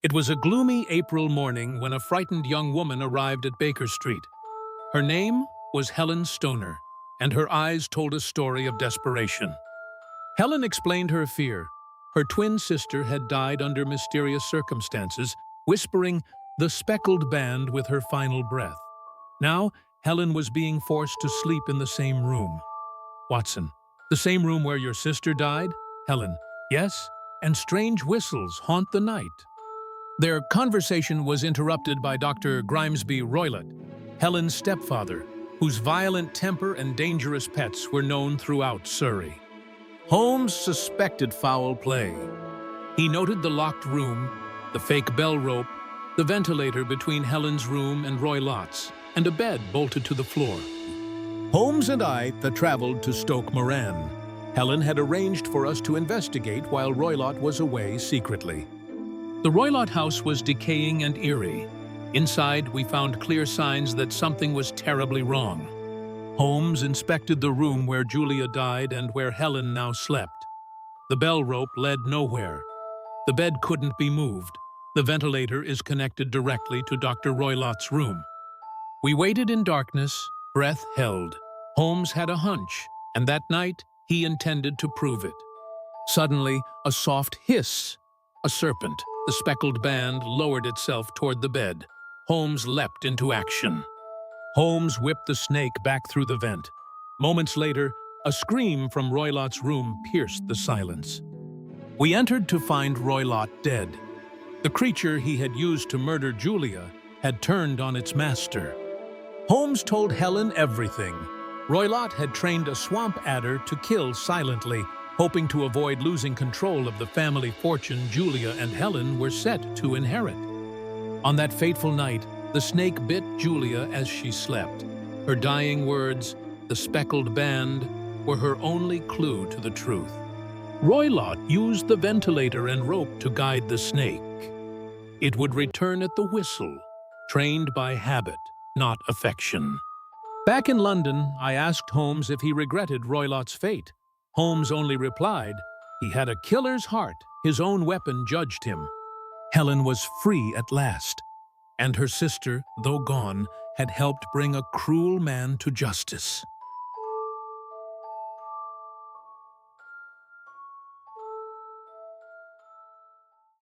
It was a gloomy April morning when a frightened young woman arrived at Baker Street. Her name was Helen Stoner, and her eyes told a story of desperation. Helen explained her fear. Her twin sister had died under mysterious circumstances, whispering the Speckled Band with her final breath. Now, Helen was being forced to sleep in the same room. Watson, the same room where your sister died? Helen, yes, and strange whistles haunt the night. Their conversation was interrupted by Dr. Grimesby Roylott, Helen's stepfather, whose violent temper and dangerous pets were known throughout Surrey. Holmes suspected foul play. He noted the locked room, the fake bell rope, the ventilator between Helen's room and Roylott's, and a bed bolted to the floor. Holmes and I traveled to Stoke Moran. Helen had arranged for us to investigate while Roylott was away secretly. The Roylott house was decaying and eerie. Inside, we found clear signs that something was terribly wrong. Holmes inspected the room where Julia died and where Helen now slept. The bell rope led nowhere. The bed couldn't be moved. The ventilator is connected directly to Dr. Roylott's room. We waited in darkness, breath held. Holmes had a hunch, and that night he intended to prove it. Suddenly, a soft hiss. A serpent, the Speckled Band, lowered itself toward the bed. Holmes leapt into action. Holmes whipped the snake back through the vent. Moments later, a scream from Roylott's room pierced the silence. We entered to find Roylott dead. The creature he had used to murder Julia had turned on its master. Holmes told Helen everything. Roylott had trained a swamp adder to kill silently, hoping to avoid losing control of the family fortune Julia and Helen were set to inherit. On that fateful night, the snake bit Julia as she slept. Her dying words, "The Speckled Band," were her only clue to the truth. Roylott used the ventilator and rope to guide the snake. It would return at the whistle, trained by habit, not affection. Back in London, I asked Holmes if he regretted Roylott's fate. Holmes only replied, he had a killer's heart, his own weapon judged him. Helen was free at last, and her sister, though gone, had helped bring a cruel man to justice.